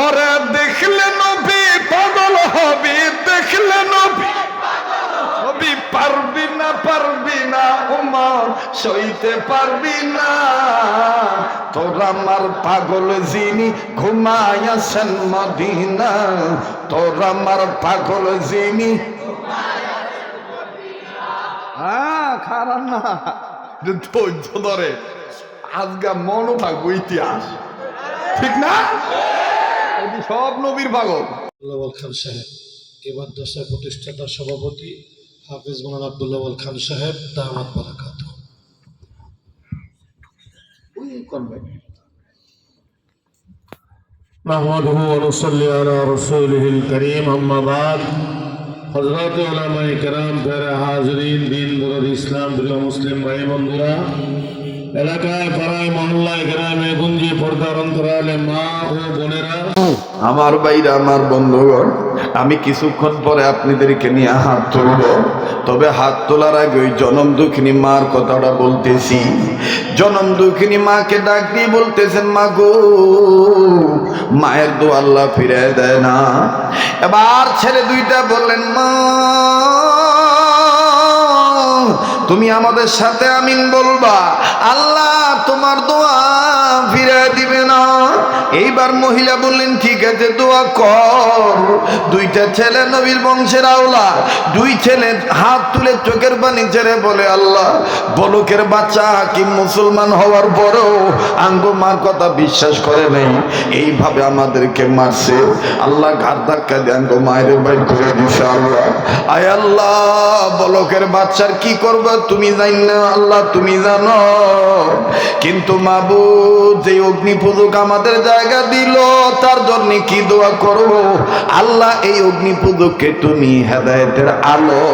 ওরে দেখলে নবী পাগল হবি, দেখলে নবী হবি, পারবি না উমর সইতে পারবি না। তোর আমার পাগল যিনি ঘুমায়াছেন মদিনা, তোর আমার পাগল যিনি। হ্যাঁ খারাপ না, ধৈর্য ধরে আজকা মনও থাকবো ইতিহাস, ঠিক না? সব নবীর পাগল। আব্দুল্লাহ খান সাহেব এই মাদ্রাসার প্রতিষ্ঠাতা সভাপতি হাফিজ মোহাম্মদ আব্দুল্লাহ খান সাহেব দামাত বারাকাতুহু। নাহমাদুহু ওয়া নুসাল্লি আলা রাসূলিহিল কারীম, আম্মা বাদ। হযরত উলামায়ে কেরাম, প্যারা হাজিরিন, দিন দরদি ইসলাম প্রিয় মুসলিম ভাই বন্ধুরা, এলাকায় পাড়ায় মহল্লায় গ্রামে গুঞ্জি পর্দার অন্তরালে মা ও বোনেরা, আমার ভাইরা, আমার বন্ধুগণ, আমি কিছুক্ষণ পরে আপনাদেরকে নিয়ে হাত তুলব। তবে হাত তোলার আগে ওই জনম দুঃখিনী মার কথাটা বলতেছি। জনম দুঃখিনী মাকে ডাক দিয়ে বলতেছেন, মা গো, মায়ের দোয়া আল্লাহ ফিরে দেয় না। এবার ছেলে দুইটা বললেন, মা তুমি আমাদের সাথে আমিন বলবা, আল্লাহ তোমার দোয়া ফিরে দিবে না। এইবার মহিলা বললেন, ঠিক আছে দোয়া কর। দুইটা ছেলে নবীর বংশের আওলা, দুই ছেলে হাত তুলে চোখের পানি ছেড়ে বলে, আল্লাহ বলকের বাচ্চা হাকিম মুসলমান হওয়ার পরেও আঙ্গো মার কথা বিশ্বাস করে নেই, এইভাবে আমাদেরকে মারছে। আল্লাহ ঘাট ধাক্কা দিয়ে আঙ্গো মায়ের বাইর করে দিছে। আল্লাহ আয় আল্লাহ, বলকের বাচ্চার কি করবে তুমি জান না, আল্লাহ তুমি জানো। কিন্তু মাবুদ, যে অগ্নি পূজক আমাদের জায়গা দিল, তার জন্য কি দোয়া করব? আল্লাহ এই অগ্নি পূজককে তুমি হেদায়েতের আলো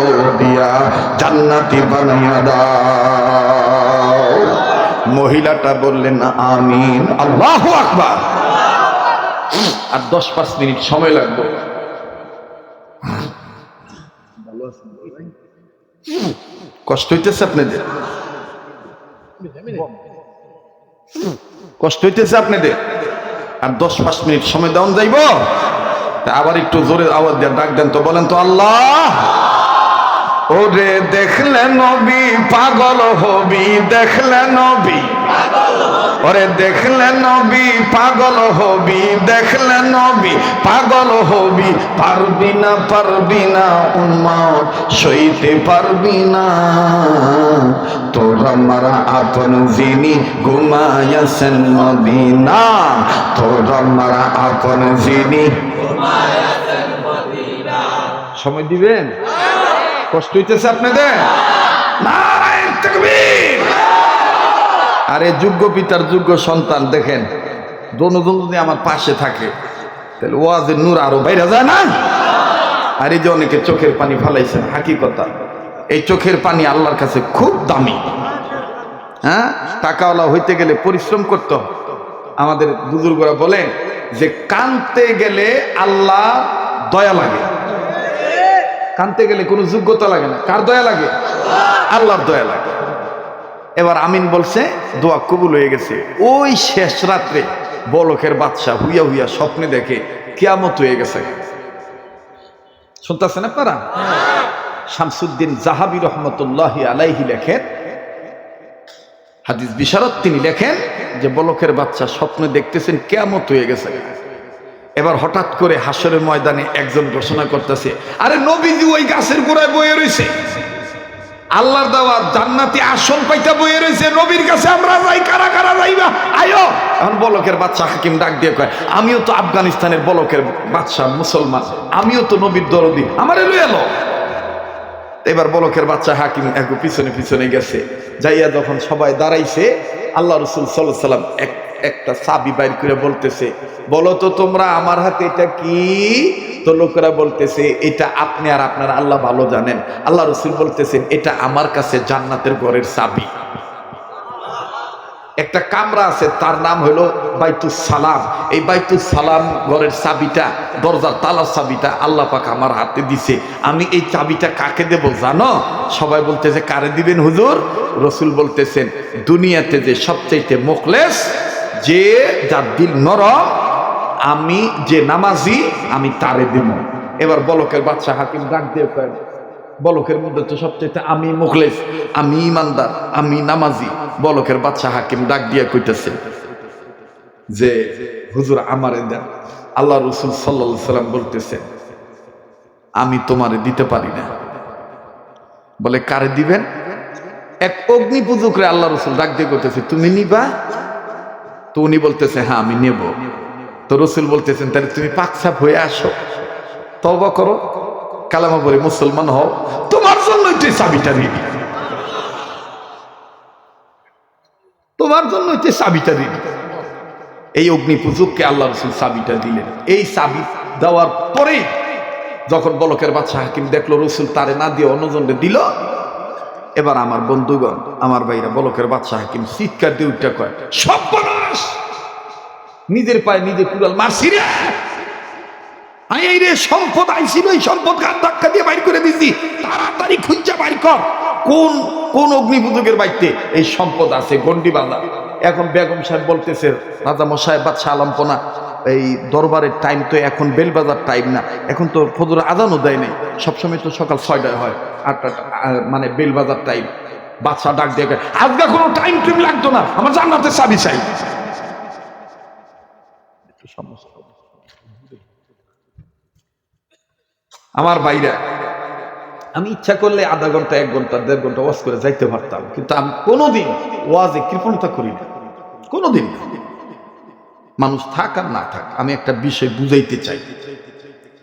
দিয়া জান্নাতি বানাইয়া দাও। মহিলাটা বললেন আমিন। আল্লাহু আকবার। আর 10-5 মিনিট সময় লাগবে। কষ্ট হইতেছে আপনাদের? কষ্ট হইতেছে আপনাদের? আর 10-5 মিনিট সময় দেওয়া যাইব? আবার একটু জোরে আওয়াজ দিয়ে ডাক দেন তো, বলেন তো আল্লাহ। ওরে দেখলে নবী পাগল হবি, দেখলে নবী, ওরে দেখলে নবী পাগল হবি, দেখলে নবী পাগল হবি, পারবি না উম্মত সইতে পারবি না। তোর আমার আপন যিনি ঘুমায়াছেন মদিনা, তোর আমার আপন যিনি ঘুমায়াছেন মদিনা। সময় দিবেন? কষ্ট হইতেছে আপনাদের? নারায়ে তাকবীর। আরে যোগ্য পিতার যোগ্য সন্তান, দেখেন দোনোজন যদি আমার পাশে থাকে তাহলে ওয়াজের নূর আরো বাইরে যায় না? আর এই যে অনেকে চোখের পানি ফালাইছেন, হাকিকতা এই চোখের পানি আল্লাহর কাছে খুব দামি। হ্যাঁ, টাকাওয়ালা হইতে গেলে পরিশ্রম করতে হয়। আমাদের বুজুর্গরা বলেন যে কানতে গেলে আল্লাহ দয়া লাগে, কানতে গেলে কোনো যোগ্যতা লাগে না। কার দয়া লাগে? আল্লাহর দয়া লাগে। এবার আমিন বলছে, দোয়া কবুল হয়ে গেছে। ওই শেষ রাত্রে বলকের বাদশা হুইয়া হুইয়া স্বপ্নে দেখে কিয়ামত হয়ে গেছে। শুনতেছেন আপনারা? শামসুদ্দিন জাহাবী রহমতুল্লাহি আলাইহি লেখেন, হাদিস বিশারদ, তিনি লেখেন যে বলকের বাদশা স্বপ্নে দেখতেছেন কিয়ামত হয়ে গেছে। এবার হঠাৎ করে হাসরের ময়দানে একজন ঘোষণা করতেছে, আরে নবীজি ওই গাছের গোড়ায় বয়ে রয়েছে, আল্লাহর দেওয়া জান্নাতি আসন পাইতা বয়ে রয়েছে, নবীর কাছে আমরা যাই, কারা কারা যাইবা আয়ো। এখন বলকের বাদশা হাকিম ডাক দিয়ে কয়, আমিও তো আফগানিস্তানের বলকের বাদশা, মুসলমান, আমিও তো নবীর দরদি, আমারে লই এলো। এবার বলকের বাদশা হাকিম একটু পিছনে পিছনে গেছে, যাইয়া যখন সবাই দাঁড়াইছে, আল্লাহ রাসূল সাল্লাল্লাহু আলাইহি ওয়াসাল্লাম একটা চাবি বাইর করে বলতেছে, বলো তো তোমরা আমার হাতে এটা কি? তো লোকেরা বলতেছে, এটা আপনি আর আপনার আল্লাহ ভালো জানেন। আল্লাহ রাসূল বলতেছেন, এটা আমার কাছে জান্নাতের ঘরের চাবি। একটা কামরা আছে, তার নাম হলো বাইতুস সালাম। এই বাইতুস সালাম ঘরের চাবিটা, দরজার তালার চাবিটা আল্লাহ পাক আমার হাতে দিছে। আমি এই চাবিটা কাকে দেব জানো? সবাই বলতেছে, কারে দিবেন হুজুর? রাসূল বলতেছেন, দুনিয়াতে যে সবচাইতে মুখলেস, যে যার দিল নরম, আমি যে নামাজি আমি তারে দিব। এবার বলকের বাচ্চা হাকিম ডাক দিয়ে কয়, বলকের মধ্যে তো সবচেয়ে আমি মুখলেস, আমি ইমানদার, আমি নামাজি। বলকের বাচ্চা হাকিম ডাক দিয়ে কইতেছে যে হুজুর আমারে দেন। আল্লাহ রসুল সাল্লাল্লাহু আলাইহি সাল্লাম বলতেছে আমি তোমারে দিতে পারি না। বলে কারে দিবেন? এক অগ্নি পূজকরে আল্লাহ রসুল ডাক দিয়ে করতেছে তুমি নিবা? তো উনি বলতেছে হ্যাঁ আমি নেব। তো রসুল বলতেছেন তাহলে তুমি পাকসাপ হয়ে আসো, তওবা করো, কালেমা পড়ে মুসলমান হও, তোমার জন্যই তো চাবিটা নিবি, তোমার জন্যই তো চাবিটা নিবি। এই অগ্নি পূজককে আল্লাহ রসুল চাবিটা দিলেন। এই চাবি দেওয়ার পরেই যখন বলকের বাচ্চা হাকিম দেখলো রসুল তারে না দিয়ে অন্যজনকে দিল, এবার আমার বন্ধুগণ, আমার ভাইরা, বলকের বাচ্চা হাকিম চিৎকার দিয়ে উঠে কয় সর্বনাশ, নিজের পায়ে নিজে কুড়াল মারছি রে, এই রে সম্পদ আইছিল, এই সম্পদ ঘাট ধাক্কা দিয়ে বাইর করে দিছি, তাড়াতাড়ি খুঁজা বাইর কর কোন কোন অগ্নিপূজকের বাড়িতে এই সম্পদ আছে, গন্ডি বাঁধা। এখন বেগম সাহেব বলতেছে রাজা মশাই বাদশা আলমপনা, এই দরবারের টাইম তো এখন বেল বাজার টাইম না, এখন তো ফজর আজানও দেয় নাই, সবসময় তো সকাল 6টায় হয়, 8টা মানে বেল বাজার টাইম। বাদশা ডাক দিয়ে আজকে কোনো টাইম টুইম লাগতো না, আমার জান্নাতের চাবি চাই। আমার বাইরে আমি ইচ্ছা করলে আধা ঘন্টা 1 ঘন্টা 1.5 ঘন্টা ওয়াজ করে যাইতে পারতাম, কিন্তু আমি কোনোদিন ওয়াজে কৃপণতা করি না, কোনোদিন। মানুষ থাক আর না থাক, আমি একটা বিষয় বুঝাইতে চাই।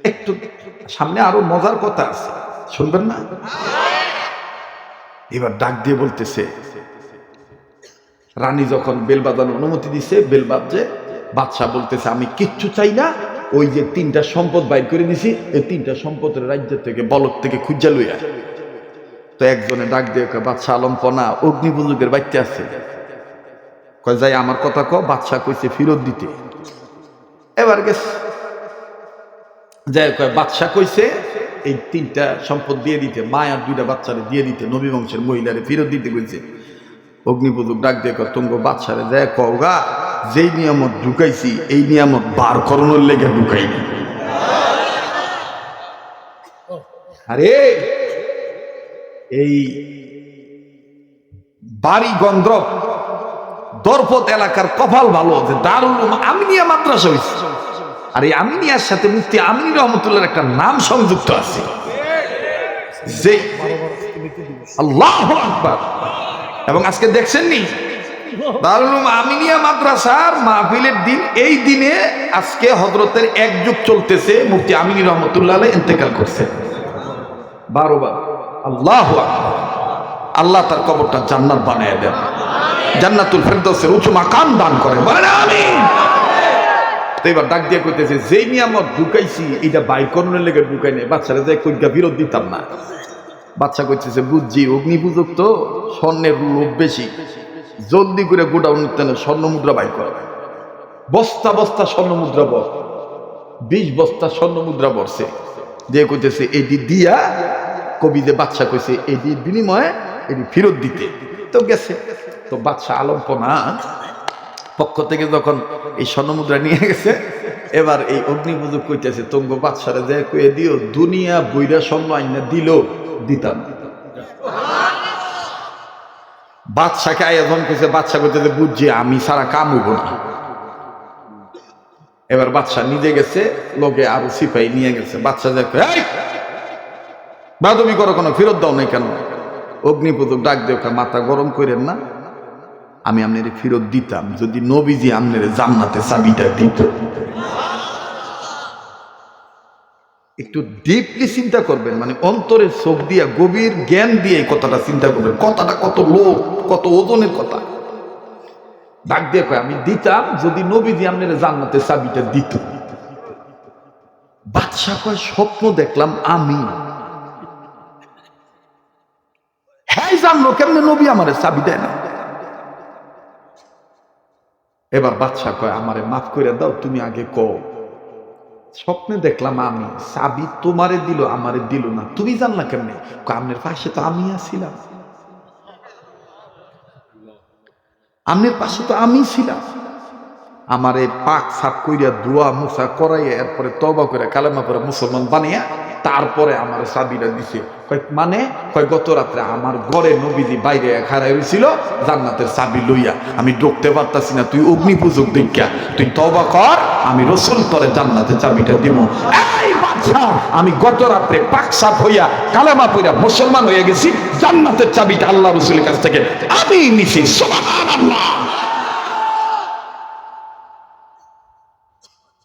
একটু সামনে আরো মজার কথা আছে, শুনবেন না? এবার ডাক দিয়ে বলতেছে রানী যখন বেল বাজানোর অনুমতি দিছে, বেল বাজছে, বাদশা বলতেছে আমি কিচ্ছু চাই না, ওই যে 3টা সম্পদ বাইর করে দিছি, এই 3টা সম্পদের রাজ্য থেকে বলক থেকে খুঁজা লইয়া। তো একজনে ডাক দিয়ে বাদশা আলমপনা অগ্নিপূজকের বাড়িতে আছে, কয় যাই আমার কথা ক, বাদশা কইছে ফেরত দিতে। এবার গেছে যাই কয় বাদশা কইছে এই 3টা সম্পদ দিয়ে দিতে, মা আর 2টা বাচ্চারে দিয়ে দিতে, নবী বংশের মহিলারে ফেরত দিতে কইছে। অগ্নিপূজক ডাক দিয়ে কয় তুঙ্গ বাদশারে যায় কওগা যেই নিয়ামত ঢুকাইছি এই নিয়ামত বার করানোর লেগে ঢুকাইনি। আরে এই বাড়ি গন্দ্রব দরপত এলাকার কপাল ভালো যে দারুল উলুম আমিনিয়া মাদ্রাসা হয়েছে, আর এই আমিনিয়ার সাথে মুফতি আমিনী রহমতুল্লাহর একটা নাম সংযুক্ত আছে, যে আল্লাহু আকবার। এবং আজকে দেখছেন নি দারুল উলুম আমিনিয়া মাদ্রাসার মাহফিলের দিন, এই দিনে আজকে হযরতের 1 যুগ চলতেছে, মুফতি আমিনী রহমতুল্লাহ আলাইহি ইন্তেকাল করছে 12 বার। আল্লাহু আকবার। আল্লাহ তার কবরটা জান্নাত বানায় দেন, জান্নাতুল ফেরদৌসের উঁচু মাকাম দান করে, বলেন আমিন। তো এবার ডাক দিয়ে কইতেছে যেই নিয়ামত ঢুকাইছি এটা বাইর করানোর লেগে ঢুকাই নাই, বাচ্চারা যায় কইগা বিরোধ দিতাম না। বাচ্চা কইতেছে বুঝছি অগ্নিপূজক তো স্বর্ণের লোভ বেশি, জলদি করে গোডাউন স্বর্ণ মুদ্রা বাইর করা, বস্তা বস্তা স্বর্ণ মুদ্রা বর, 20 বস্তা স্বর্ণ মুদ্রা বরছে, দিয়ে কইতেছে এটি দিয়া কবি যে বাচ্চা কইছে এটি বিনিময়ে এটি ফেরত দিতে। তো গেছে, তো বাদশা আলমপনা পক্ষ থেকে যখন এই স্বর্ণ মুদ্রা নিয়ে গেছে, এবার এই অগ্নিপূজক কইতেছে তোঙ্গ বাদশারে যে কয়ে দিও দুনিয়া বইরা স্বর্ণ আইনা দিল দিতাম। বাদশাকে আয়োজন করেছে, বাদশা কইতেছে বুঝছি আমি সারা কাম হইব না। এবার বাদশা নিজে গেছে, লোকে আরো সিপাহী নিয়ে গেছে, বাদশা যে বাদবি করো কোনো ফেরত দাও নাই কেন? অগ্নিপূজক ডাক দিয়ে মাথা গরম করেন না, আমি আপনার ফেরত দিতাম যদি নবীজি আপনার জান্নাতে চাবিটা দিত। একটু ডিপলি চিন্তা করবেন, মানে অন্তরের চোখ দিয়ে গভীর জ্ঞান দিয়ে এই কথাটা চিন্তা করবেন, কথাটা কত লোক কত ওজনের কথা। ডাক দিয়ে কয় আমি দিতাম যদি নবীজি আপনার জান্নাতে চাবিটা দিত। বাদশা কয় স্বপ্ন দেখলাম আমি। হ্যাঁ জানলো কেমনে নবী আমারে চাবি দেয় না? এবার বাদশা কয় আমারে মাফ করে দাও, তুমি আগে কও স্বপ্নে দেখলাম আমি, চাবি তোমারে দিল আমারে দিল না, তুমি জানলা কেমনে? আপনার পাশে তো আমি ছিলাম, আপনার পাশে তো আমি ছিলাম। আমার এই পাক সাপ কইরা দোয়া মুসা করাইয়া এরপরে তওবা করে কালেমা পরে মুসলমান বানিয়া তারপরে আমার চাবিটা দিছে। মানে গত রাত্রে আমার ঘরে নবীজি বাইরে খাড়াই হয়েছিল জান্নাতের চাবি লইয়া, আমি ঢুকতে পারতাছি না, তুই অগ্নি পূজক দেখা তুই তওবা কর, আমি রসুল তরে জান্নাতের চাবিটা দিব। এই বাচ্চা, আমি গত রাত্রে পাক সাপ হইয়া কালেমা পইরা মুসলমান হয়ে গেছি, জান্নাতের চাবিটা আল্লাহ রসুলের কাছ থেকে আমি নিছি। সুবহানাল্লাহ।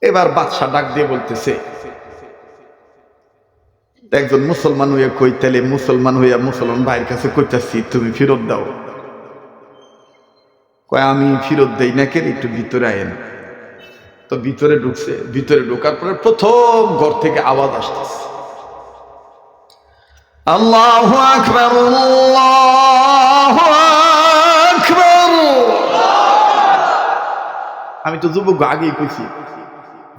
এবার বাদশা ডাক দিয়ে বলতেছে, একজন মুসলমান হইয়া কই, তাহলে মুসলমান হইয়া মুসলমান ভাইয়ের কাছে কইতাছি তুমি ফেরত দাও। কয় আমি ফেরত দেই না, কেন একটু ভিতরে আয়েন। তো ভিতরে ঢুকছে, ভিতরে ঢোকার পরে প্রথম ঘর থেকে আওয়াজ আসতেছে, আল্লাহু আকবার আল্লাহু আকবার। আমি তো যুবক আগেই কইছি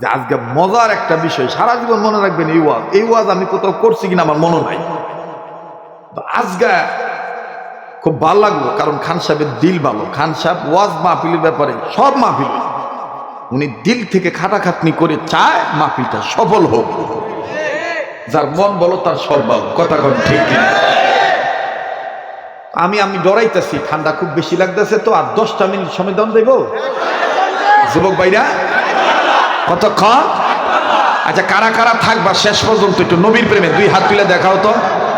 যে আজকে মজার একটা বিষয়, সারা জীবন মনে রাখবেন। এই ওয়াজ আমি কোথাও করছি কিনা আমার মনে নাই। আজকে খুব ভালো লাগলো, কারণ খান সাহেবের দিল ভালো। খান সাহেব ওয়াজ মাহফিলের ব্যাপারে সব মাহফিল উনি দিল থেকে খাটাখাটনি করে চায় মাহফিলটা সফল হোক। যার মন বলো তার সব ভালো, কথা কন ঠিক কিনা? আমি ডরাইতেছি, ঠান্ডা খুব বেশি লাগতেছে তো, আর 10টা মিনিট সময় দাম দেব যুবক ভাইরা। কতক্ষণ? আচ্ছা, কারা কারা থাকবা শেষ পর্যন্ত একটু নবীর প্রেমে 2 হাত তুলে দেখাও তো।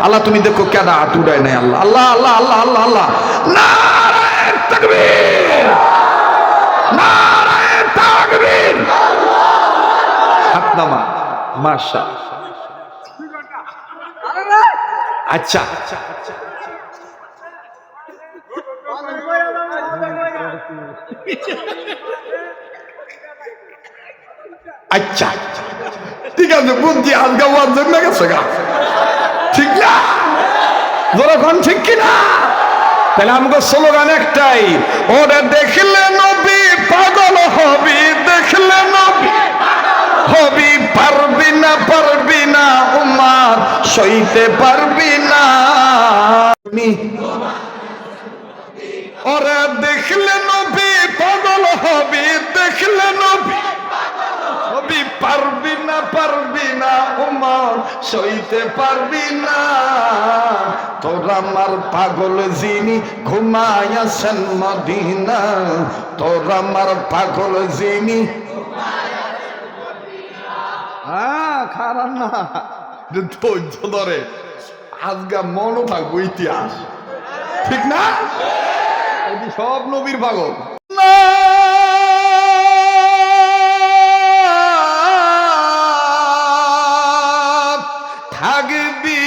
আল্লাহ তুমি দেখো কেডা হাত উঠায় নাই। আল্লাহ আল্লাহ আল্লাহ আল্লাহ আল্লাহ আল্লাহ। নারায়ে তাকবীর, নারায়ে তাকবীর। হাত নামা, মাশাআল্লাহ। আচ্ছা, আচ্ছা ঠিক আছে, বুঝছি আজকে ওয়াজ জমে গেছে গা, ঠিক না? যখন ঠিক কিনা? তাহলে আমাকে স্লোগান একটাই, ওরে দেখলে নবী পাগল হবি, দেখলে নবী হবি, পারবি না পারবি না উম্মত সইতে পারবি না। ওরে দেখলে নবী পাগল হবি, দেখলে নবী হবি, পারবি না উমর সইতে পারবি না। তোর আমার পাগল যিনি ঘুমায়াছেন মদিনা, তোর আমার পাগল যিনি। খারাপ না, ধৈর্য ধরে আজকে মনও থাকবো ইতিহাস, ঠিক না? সব নবীর পাগল না। থাকবি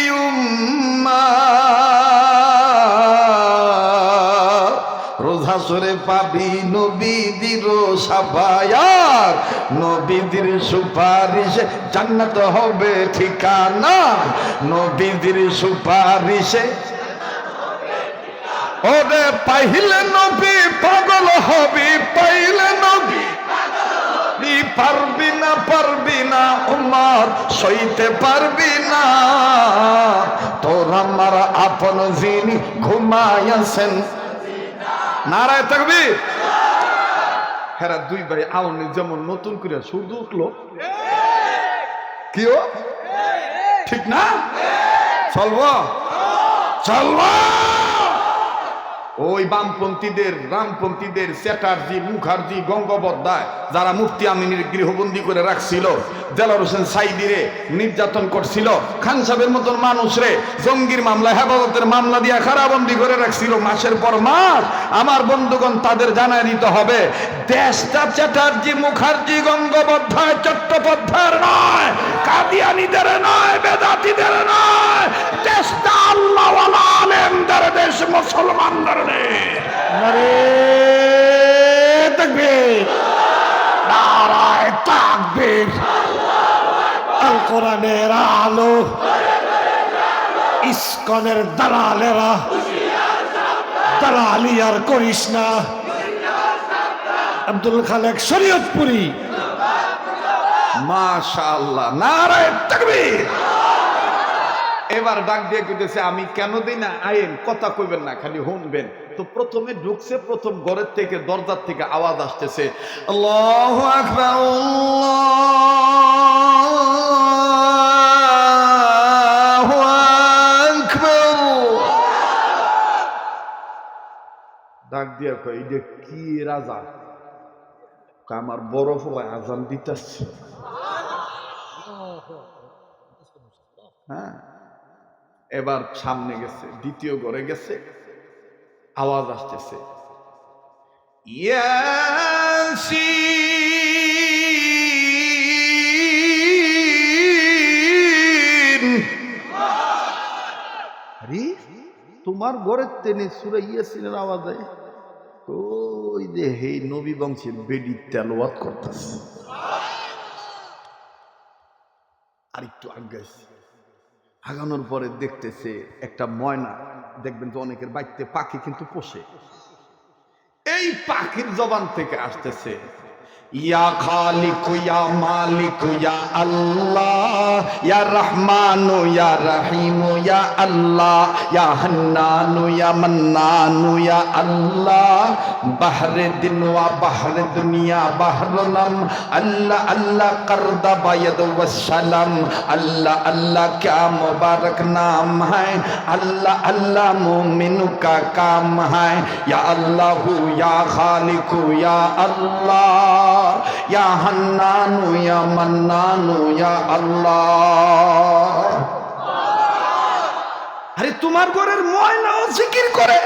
রোজা সরে পাবি নবীদের সাফায়াত, নবীদের সুপারিশে জান্নাত হবে ঠিকানা, নবীদের সুপারিশে। ওরে পাইলে নবী পাগল হবি, পাইলে নবী পারবি না উম্মত সইতে পারবি না। তোর আমার আপন যিনি ঘুমায়াছেন। নারায়ে তাকবীর। হেরা 2 ভাই আউনি যেমন নতুন করে শুধু উঠলো, কিও ঠিক না? চলবো চলবো। ওই বামপন্থীদের, রামপন্থীদের, চ্যাটার্জি, মুখার্জি, গঙ্গোপাধ্যায় যারা মুফতি আমিনের গৃহবন্দী করে রাখছিল, দেলোয়ার হোসেন সাইদিরে নির্যাতন করছিল, খান সাহেবের মতন মানুষরে জঙ্গির মামলা, হেফাজতের মামলা দিয়ে কারাবন্দী করে রাখছিল মাসের পর মাস। আমার বন্ধুগণ, তাদের জানায় দিতে হবে, দেশটা চ্যাটার্জি, মুখার্জি, গঙ্গোপাধ্যায়, চট্টোপাধ্যায়ের নয়, কাদিয়ানীদের নয়, বেদাতীদের নয়, দেশটা আল্লাহওয়ালা আলেমদের দেশ, মুসলমানদের দেশ। নারায়ে তাকবীর, নারায়ে তাকবীর। আল কোরআনের আলো, ইসকনের দালালেরা দালালি আর করিস না। আব্দুল খালেক শরীয়তপুরি, মাশাআল্লাহ। নারায়ে তাকবীর। এবার ডাক দিয়ে কইতেছে আমি কেন দিই না, আইন কথা কইবেন না, খালি শুনবেন। তো প্রথমে ঢুকছে, প্রথম ঘরের থেকে দরজার থেকে আওয়াজ আসতেছে, আল্লাহু আকবার, আল্লাহু আকবার। ডাক দিয়া কয় এটা কি রাজা? আমার বড় ফলায় আজান দিতেছে। হ্যাঁ, এবার সামনে গেছে, দ্বিতীয় ঘরে গেছে, আওয়াজ আসতেছে, ইয়াসিন। আরে তোমার ঘরের তেনে সূরা ইয়াসিনের আওয়াজ হয়? ওই যে হে নবী বংশের বেডি তেলাওয়াত করতেছে। আর একটু আগাইছে, আগানোর পরে দেখতেছে একটা ময়না, দেখবেন তো অনেকের বাড়িতে পাখি কিন্তু পোষে, এই পাখির জবান থেকে আসতেছে, ইয়া খালিকু ইয়া মালিকু ইয়া আল্লাহ, ইয়া রহমানু ইয়া রহিমু ইয়া আল্লাহ, ইয়া হান্নানু ইয়া মান্নানু ইয়া আল্লাহ, বাহরে দিন ওয়া বাহরে দুনিয়া বাহরুনাম, আল্লাহ আল্লাহ করদা বায়দ ওয়া সালাম, আল্লাহ আল্লাহ क्या मुबारक नाम है, अल्लाह अल्लाह मोमिनों का काम है, या अल्लाह या खालिकु या अल्लाह, या हन्नानु या मन्नानु या अल्लाह। আরে তোমার ঘরের ময়নাও জিকির করে,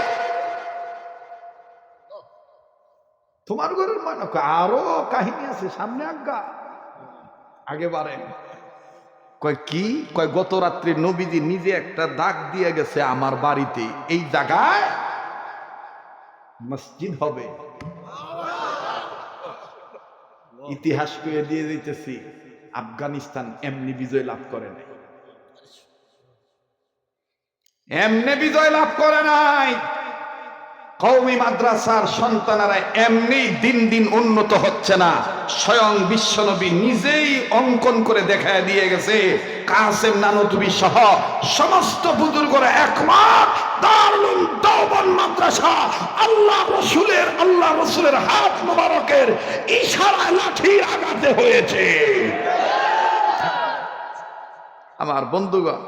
তোমার ঘরের ময়না। আরো কাহিনী আছে সামনে, আগে বাড়েন। কয় কি? কয় গত রাত্রে নবীজি নিজে একটা দাগ দিয়ে গেছে আমার বাড়িতে, এই জায়গায় মসজিদ হবে। ইতিহাস কয়ে দিয়ে দিতেছি, আফগানিস্তান এমনি বিজয় লাভ করে নাই, এমনি বিজয় লাভ করে নাই। কওমি মাদ্রাসার সন্তানেরা এমনি দিন দিন উন্নত হচ্ছে না, স্বয়ং বিশ্বনবী নিজেই অঙ্কন করে দেখায় দিয়ে গেছে। কাসেম নানুতুবি সহ সমস্ত বুজুর্গরা একমত, দারুল দেওবন্দ মাদ্রাসা আল্লাহ রসুলের হাত মোবারকের ইশারায় লাঠির আঘাতে হয়েছে। আমার বন্ধুগণ,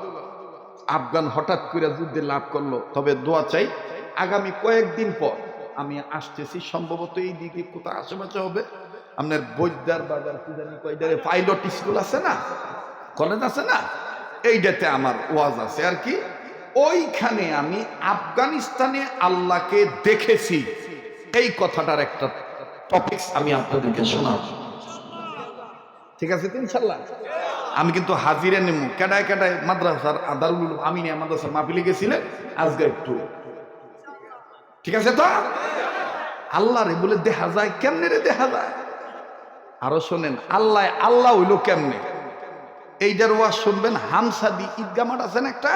আফগান হঠাৎ করে যুদ্ধে লাভ করলো, তবে দোয়া চাই। আগামী কয়েকদিন পর আমি আসতেছি, সম্ভবত এই দিকে কোথাও আশেপাশে হবে, আপনার বৈদ্যার বাজার কি জানি কয়টারে পাইলট স্কুল আছে না, কলেজ আছে না, এইটাতে আমার ওয়াজ আছে আর কি। ওইখানে আমি আফগানিস্তানে আল্লাহকে দেখেছি, এই কথাটার একটা টপিকস আমি আপনাদেরকে শোনাব, ঠিক আছে তো ইনশাল্লাহ? আমি কিন্তু হাজিরে নেব, কেডায় কেডায় মাদ্রাসার দারুল আমিনিয়া মাদ্রাসার মাহফিলে গেছিলেন, আজকে একটু, ঠিক আছে তো? আল্লাহ রে বলে দেখা যায়, কেমনে রে দেখা যায়? আরো শোনেন, আল্লাহ হইল কেমনে, এইটার ওয়াজ শুনবেন। হামসাদি ঈদগাহ মাঠ আছেন একটা,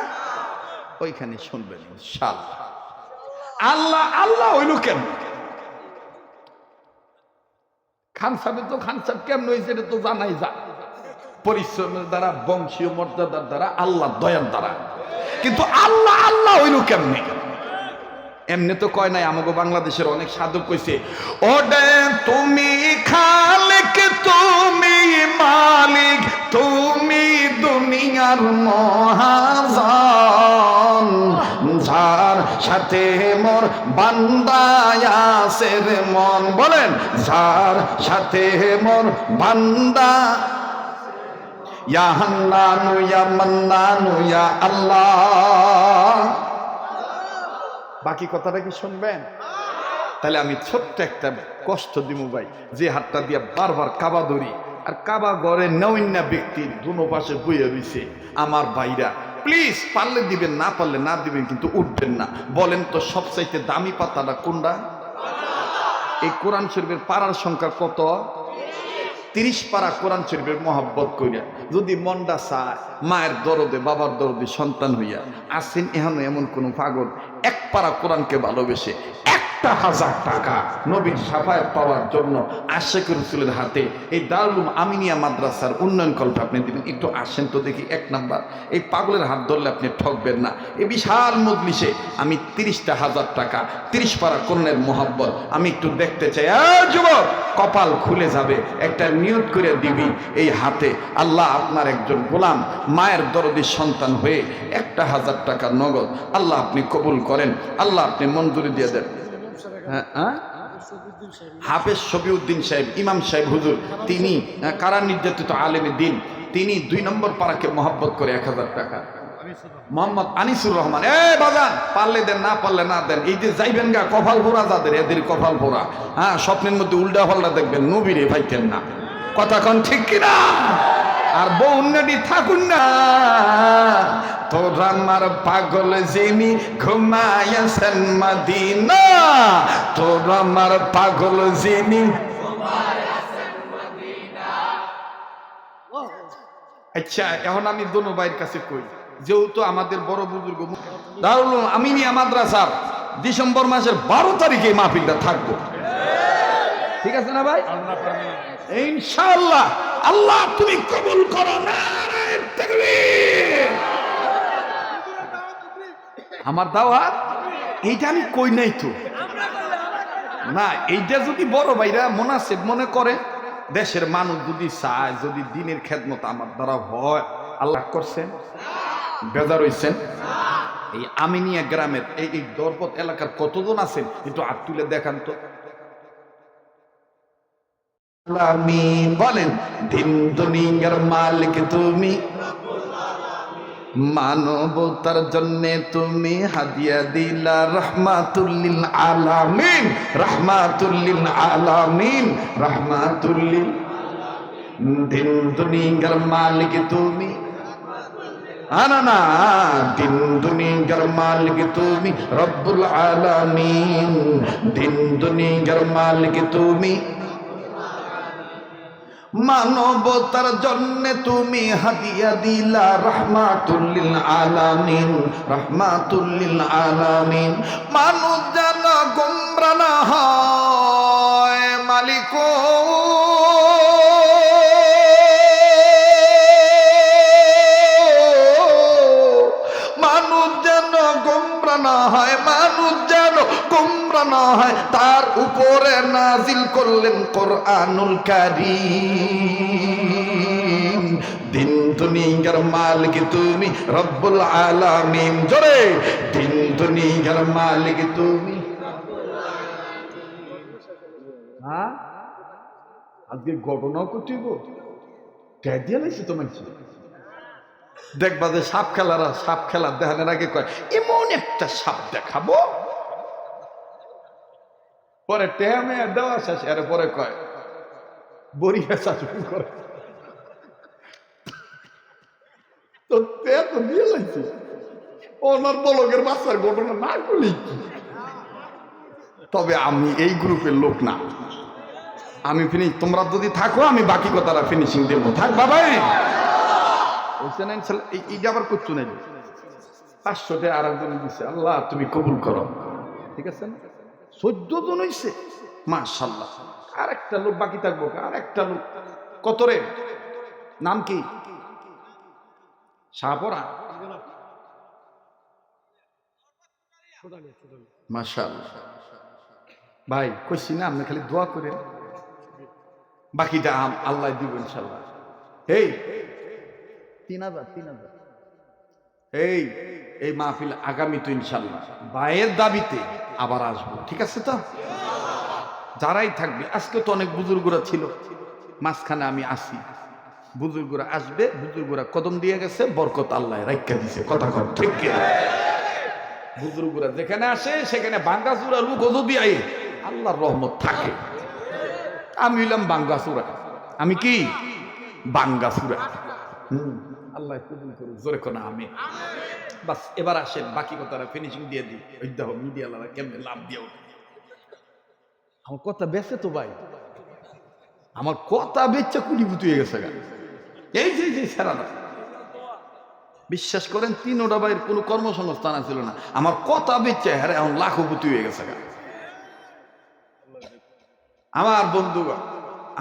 ওইখানে শুনবেন ইনশাআল্লাহ। আল্লাহ হইল কেমনে? খান সাহেব তো খান সাহেব কেমন হয়েছে এটা তো জানাই যায়, পরিশ্রমের দ্বারা, বংশীয় মর্যাদার দ্বারা, আল্লাহ দয়ার দ্বারা। কিন্তু আল্লাহ হইল কেমনে? এমনি তো কয় নাই, আমাকে বাংলাদেশের অনেক সাধক কইছে, ওডে তুমি খালিক তুমি মালিক তুমি দুনিয়ার মহাজন, যার সাথে মোর বান্দায় আছে রে মন। বলেন, যার সাথে মোর বান্দা, ইয়া হান্নানু ইয়া মান্নানু ইয়া আল্লাহ। বাকি কথাটা কি শুনবেন? তাহলে আমি ছোট্ট একটা কষ্ট দিব ভাই, যে হাতটা দিয়া বারবার কাবা ধরি, আর কাবা ঘরে নৌন্যা ব্যক্তি দুনো পাশে বইয়া রইছে। আমার ভাইরা প্লিজ, পারলে দিবেন, না পারলে না দিবেন, কিন্তু উঠবেন না। বলেন তো সবচাইতে দামি পাতাটা কোনটা? এই কোরআন শরীফের পারার সংখ্যা কত? 30 পারা কোরআন শরীফের মহব্বত করিয়া যদি মনটা চায়, মায়ের দরদে বাবার দরদে সন্তান হইয়া আসেন, এখন এমন কোন পাগল এক পারা কোরআনকে ভালোবেসে, এক 1000 টাকা নবীর শাফায়াত পাওয়ার জন্য আশিক রাসূলের হাতে এই দারুল আমিনিয়া মাদ্রাসার উন্নয়ন কল্পে আপনি দিবেন। একটু আসেন তো দেখি। 1 নাম্বার, এই পাগলের হাত ধরলে আপনি ঠকবেন না। এই বিশাল মজলিসে আমি 30,000 টাকা 30 পারা কর্ণের মোহাব্বত আমি একটু দেখতে চাই। যুবক, কপাল খুলে যাবে। একটা নিয়ত করে দিবি এই হাতে, আল্লাহ আপনার একজন গোলাম মায়ের দরদি সন্তান হয়ে 1000 টাকা নগদ আল্লাহ আপনি কবুল করেন, আল্লাহ আপনি মঞ্জুরি দিয়ে দেন। হ্যাঁ, হাফেজ শফিউদ্দিন সাহেব, ইমাম সাহেব হুজুর, তিনি কারা নির্যাতিত আলেমে দিন, তিনি 2 নম্বর পাড়াকে মহব্বত করে 1000 টাকা। মোহাম্মদ আনিসুর রহমান, বাজান পারলে দেন, না পারলে না দেন। এই যে যাইবেন গা কপাল পোড়া যাদের, এদের কপাল পোড়া। হ্যাঁ, স্বপ্নের মধ্যে উল্টা পাল্টা দেখবেন, নবীরে ভাইতেন না। কথা কন ঠিক কিনা? আর বউ উন্নতি থাকুন না। তোরা আমার পাগল যিনি ঘুমাইয়াছেন মদিনা, তোরা আমার পাগল যিনি। আচ্ছা, এখন আমি দোনো ভাইয়ের কাছে কই, যেহেতু আমাদের বড় বুজুর্গ দারুল আমিনিয়া মাদ্রাসার ডিসেম্বর মাসের 12 তারিখে মাহফিলটা থাকবো, ঠিক আছে না ভাই? ইনশাআল্লাহ। আল্লাহ তুমি কবুল করো না। আমার দাওয়াত এইটা আমি কই নাই তো না। এইটা যদি বড় ভাইরা মুনাসিব মনে করে, দেশের মানুষ যদি চায়, যদি দিনের খেদমত আমার দ্বারা হয়, আল্লাহ করছেন, বেজার হইছেন। এই আমিনিয়া গ্রামের এই দরপত এলাকার কতজন আছেন একটু হাত তুলে দেখান তো। বলেন, দিন দুনিয়ার মালিক তুমি, মানবতার জন্যে তুমি হাদিয়া দিলা রহমাতুল্লিল আলামিন, রহমাতুল্লিল আলামিন, রহমাতুল্লিল। দিন দুনিয়ার মালিক তুমি, না, দিন দুনিয়ার মালিক তুমি রব্বুল আলামিন, দিন দুনিয়ার মালিক তুমি, মানবতার জন্য তুমি হাদিয়া দিলা রহমাতুল্লিল আলামিন, রহমাতুল্লিল আলামিন। মানুষ যেন গোমরা না হয় মালিক, মানুষ যেন গোমরা না হয়, মানুষ যেন গোমরা না হয়, তার উপরে নাজিল করলেন কোরআনুল কারীম। দিন দুনিয়ার মালিক তুমি রব্বুল আলামিন, জোরে দিন দুনিয়ার মালিক তুমি। হ্যাঁ, আজকে ঘটনাও করতেইব ট্যাডিয়া লাইছি তো মানছি। দেখবা যে সাপ খেলারা সাপ খেলা দেখানোর আগে কয় এমন একটা সাপ দেখাবো, পরে টেমে দেওয়া শেষ, এর পরে কয় বড়ি হেসা শুরু করে। তো তো দিয়ে লাগছে ওনার বলকের বাচ্চার ঘটনা না করলি। তবে আমি এই গ্রুপের লোক না, আমি ফিনিশ। তোমরা যদি থাকো আমি বাকি কথাটা ফিনিশিং দেবো। থাক বাবা, এইটা আবার করছো নাই। 500 টাকা আর একজন দিচ্ছে, আল্লাহ তুমি কবুল করো, ঠিক আছে না? 14 জন হইছে, মাশাআল্লাহ। আর একটা লোক বাকি থাকবো, আর একটা লোক। কত রে? নাম কি? শাহপরা, মাশাআল্লাহ। ভাই কইছি না, আপনি খালি দোয়া করে, বাকিটা আল্লাহ দিব ইনশাআল্লাহ। এই 3000 এই মাহফিল আগামী তো ইনশাআল্লাহ ভাইয়ের দাবিতে আবার আসবো, ঠিক আছে তো? যারাই থাকবে, আজকে তো অনেক বুজুর্গরা ছিল, মাঝখানে আমি আসি, বুজুর্গরা আসবে, বুজুর্গরা কদম দিয়ে গেছে, বরকত আল্লাহ রাইখা দিছে। কথা কর ঠিক কিনা? বুজুর্গরা যেখানে আসে সেখানে বাঙ্গাসুরা লোক যদি আই আল্লাহর রহমত থাকে। আমি হইলাম বাঙ্গাসুরা, আমি কি বাঙ্গাসুরা। আল্লাহ কবুল করুক, জোরে কোনা আমি। বাস এবার আসেন বাকি কথাটা ফিনিশিং দিয়ে দিই। ওই দেখো মিডিয়া লালা কেমনে লাভ দিও। আমার কথা বেঁচে তো ভাই, আমার কথা বেচা কুলিভূত হয়ে গেছে। এই যে সারাটা বিশ্বাস করেন, 3টা ভাইয়ের কোনো কর্মসংস্থান ছিল না, আমার কথা বেচা হ্যাঁ এখন লাখপতি হয়ে গেছে। আমার বন্ধুগণ,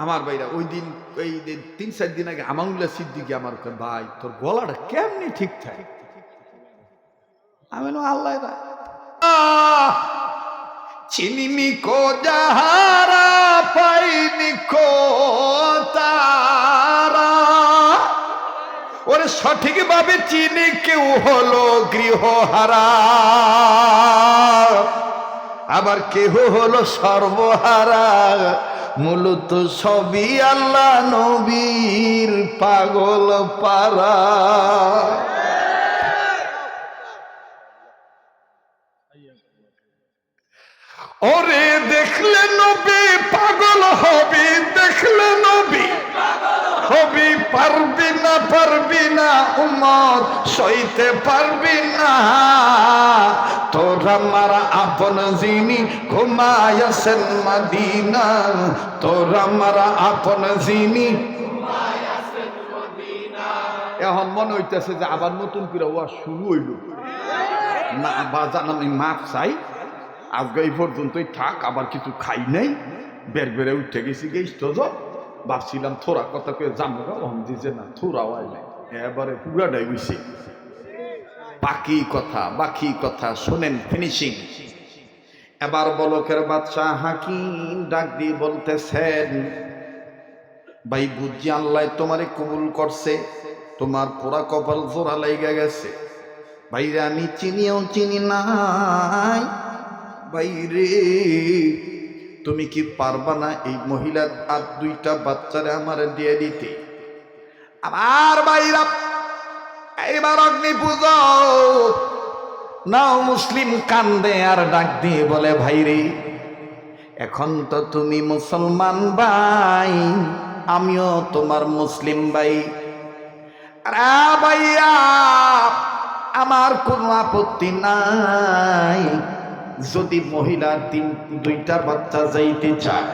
আমার ভাইরা, ওই দিন এই 3-4 দিন আগে আমানুল্লাহ সিদ্দিকী আমার কয়, ভাই তোর গলাটা কেমনি ঠিক থাকে? আমি আল্লাহ চিনিনি কো যাহারা পাইনি কো তারা, ওরে সঠিক ভাবে চিনি কেউ হলো গৃহহারা, আবার কেহ হলো সর্বহারা, মূলত সবই আল্লাহ নবীর পাগল পারা। ওরে দেখলে নবী পাগল হবি, দেখলে নবী হবি, পারবি না উম্মত সইতে পারবি না, তোরা মারা আপন যিনি ঘুমায়াছেন মদিনা, তোরা মারা আপন যিনি। এখন মনে হইতেছে যে আবার নতুন করে ওয়া শুরু হইল না। বাজান আমি মাপ চাই, আজকে এই পর্যন্তই থাক, আবার কিছু খাই নাই, বের বেড়ে উঠে গেছি গেছি তো ভাবছিলাম থোড়া কথা কে জানবো, দিছে না থোড়াও আই নাই, এবারে পুরাটাই হইছে। বাকি কথা শোনেন, ফিনিশিং। এবার বলকের বাদশা হাকিম ডাক দিয়ে বলতেছেন, ভাই বুঝি আল্লাহ তোমারে কবুল করছে, তোমার পুরা কপাল জোড়া লাইগা গেছে। ভাইরে আমি চিনিও চিনি নাই, বাইরে তুমি কি পারবা না এই মহিলার আর 2টা বাচ্চারে আমার দিয়ে দিতে? আমার বাইরা এইবার অগ্নি পুজো নাও। মুসলিম কান্দে আর ডাক দিয়ে বলে, ভাইরে এখন তো তুমি মুসলমান ভাই, আমিও তোমার মুসলিম ভাই। আরে ভাইয়া আমার কোনো আপত্তি নাই, যদি মহিলার 2টা বাচ্চা যাইতে চায়।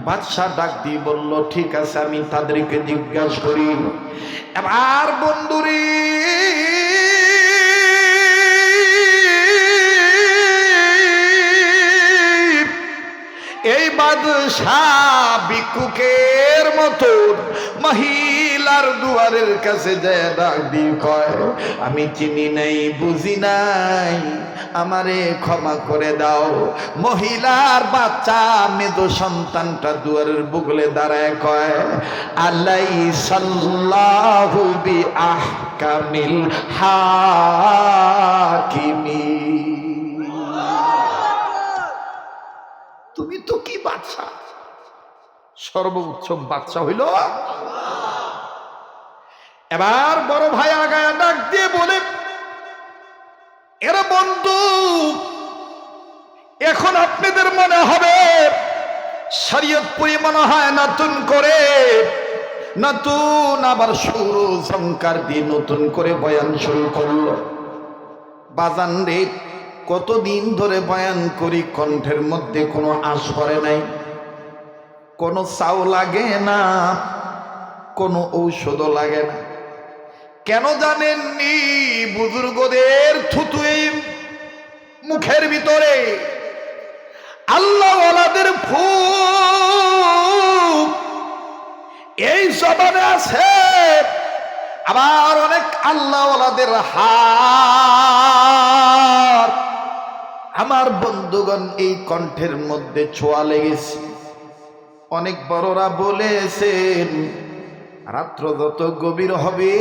বাদশা ডাক দিয়ে বলল, ঠিক আছে আমি তাদেরকে জিজ্ঞাসা করি। এবার বন্ধুরে এই বাদশাহ ভিক্ষুকের মতো মহিলার দুয়ারের কাছে যায়, ডাক দিয়ে কয়, আমি চিনি নাই বুঝি নাই, আমারে ক্ষমা করে দাও। মহিলার বাচ্চা মেদো সন্তানটা দুয়ারের বুগলে দাঁড়ায় কয়, আলাইসাল্লাহু বিআহকামিল হাকিমিন। তুমি তো কি বাদশা, সর্বোচ্চ বাদশা হইল। এবার বড় ভাই আগায় ডাক দিয়ে বলে, এরা বন্ধু, এখন আপনাদের মনে হবে শরীয়তপুরি মনে হয় নতুন আবার সুর সংকার দিয়ে নতুন করে বয়ান শুরু করলো। বাজান রে, কতদিন ধরে বয়ান করি, কণ্ঠের মধ্যে কোনো আশ করে নাই, কোনো চাও লাগে না, কোনো ঔষধও লাগে না। কেন জানেননি? বুজুর্গদের থুতুই মুখের ভিতরে, আল্লাহওয়ালাদের ফুক এই জবানে আছে, আবার অনেক আল্লাহওয়ালাদের হাত। আমার বন্ধুগণ, এই কণ্ঠের মধ্যে ছোঁয়া লেগেছে। অনেক বড়রা বলেছেন, রাত্র যত গভীর হবে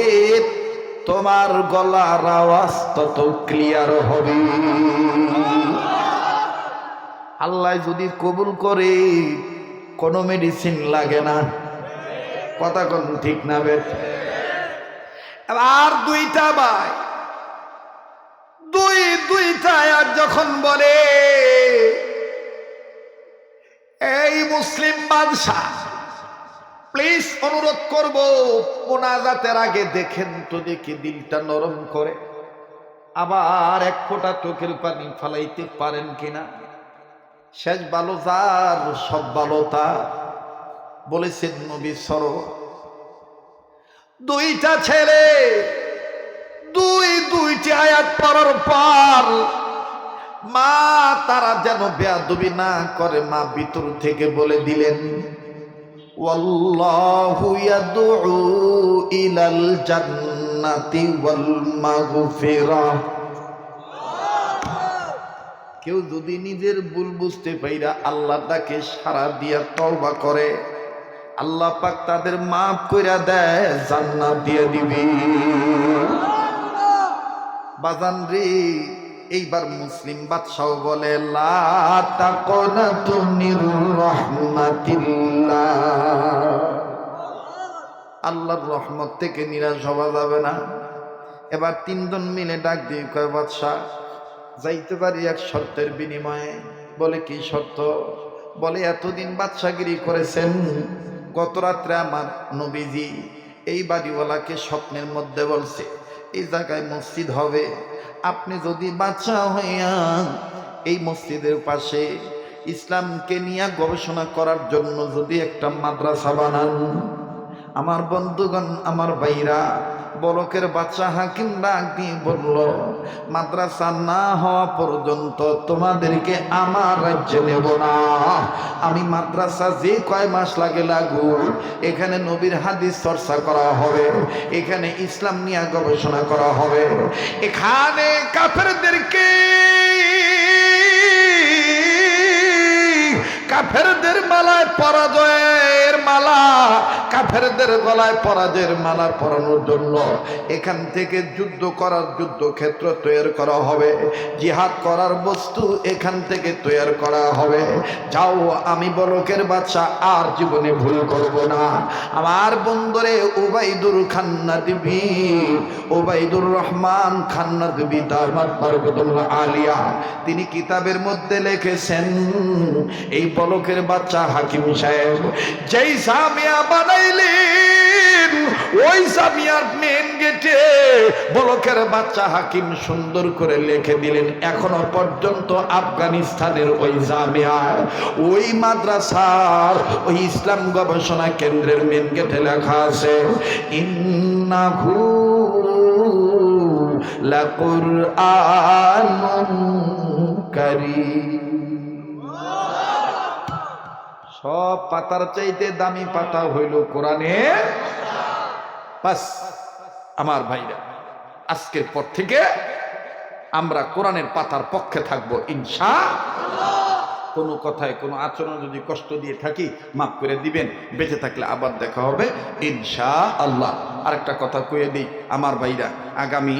তোমার গলার আওয়াজ তত ক্লিয়ার হবে। আল্লাহ যদি কবুল করে কোনো মেডিসিন লাগে না। কথা কোন ঠিক না বেট? আর 2টা ভাই, দুইটা আর যখন বলে, এই মুসলিম বাদশাহ প্লিজ অনুরোধ করব, মোনাজাতের আগে দেখেন তো দেখি দিলটা নরম করে, আবার 1 ফোঁটা চোখের পানি ফালাইতে পারেন কিনা। শেষ ভালো যার, সব ভালো তার, বলেছেন নবী সরো। 2টা ছেলে, দুইটি আয়াত পড়ার পর মা তারা যেন বেয়াদবি না করে, মা ভিতর থেকে বলে দিলেন, ওয়াল্লাহু ইয়াদউ ইলাল জান্নাতি ওয়াল মাগফিরাহ। কেউ যদি নিজের ভুল বুঝতে পাইরা আল্লাহটাকে সারা দিয়া তওবা করে, আল্লাহ পাক তাদের মাফ কইরা দেয়, জান্নাত দিয়ে দিবি। বাজান রে, এইবার মুসলিম বাদশাহ বলে, লা তাকুনাতু মির রাহমাতিল্লাহ, আল্লাহর রহমত থেকে নিরাশ হওয়া যাবে না। এবার তিনজন মিলে ডাক দিয়ে কয়, বাদশাহ যাইতে পারি এক শর্তের বিনিময়ে। বলে কি শর্ত? বলে এতদিন বাদশাগিরি করেছেন, গত রাত্রে আমার নবীজি এই বাড়িওয়ালাকে স্বপ্নের মধ্যে বলছে এই জায়গায় মসজিদ হবে, আপনি যদি বাদশা হইয়া এই মসজিদের পাশে ইসলামকে নিয়ে গবেষণা করার জন্য যদি একটা মাদ্রাসা বানান। আমার বন্ধুগণ, আমার ভাইরা, বলকের বাচ্চা হাকিম ডাক দিয়ে বলল, মাদ্রাসা না হওয়া পর্যন্ত তোমাদেরকে আমার রাজ্যে নেব না। আমি মাদ্রাসা যে কয় মাস লাগে লাগুক, এখানে নবীর হাদিস চর্চা করা হবে, এখানে ইসলাম নিয়ে গবেষণা করা হবে, এখানে কাফেরদেরকে কাফেরদের মালায় পরাজয়ের মালা, কাফেরদের গলায় পরাজয়ের মালা পরানোর জন্য এখান থেকে যুদ্ধ করার যুদ্ধক্ষেত্র তৈরি করা হবে, জিহাদ করার বস্তু এখান থেকে তৈরি করা হবে। যাও, আমি বলকের বাদশা আর জীবনে ভুল করব না। আমার বন্ধুরে উবাইদুর খান্না দিবি, উবাইদুর রহমান খান্না দিবি দামাত বারকাতুল্লাহ আলিয়া, তিনি কিতাবের মধ্যে লিখেছেন, এই বলকের বাচ্চা হাকিম সাহেব যেই জামিয়া বানাইলেন, ওই জামিয়ার মেন গেটে বলকের বাচ্চা হাকিম সুন্দর করে লিখে দিলেন, এখনো পর্যন্ত আফগানিস্তানের ওই জামিয়ার, ওই মাদ্রাসার, ওই ইসলাম গবেষণা কেন্দ্রের মেন গেটে লেখা আছে, ইন্নাহু লাকুরআনুন কারীম। সব পাতার চাইতে দামি পাতা হইল কোরআনে। বাস আমার ভাইরা, আজকের পর থেকে আমরা কোরআনের পাতার পক্ষে থাকবো ইনশাআল্লাহ। কোনো কথায় কোনো আচরণ যদি কষ্ট দিয়ে থাকি মাফ করে দিবেন, বেঁচে থাকলে আবার দেখা হবে ইনশাআল্লাহ। আরেকটা কথা কয়ে দিই আমার ভাইরা, আগামী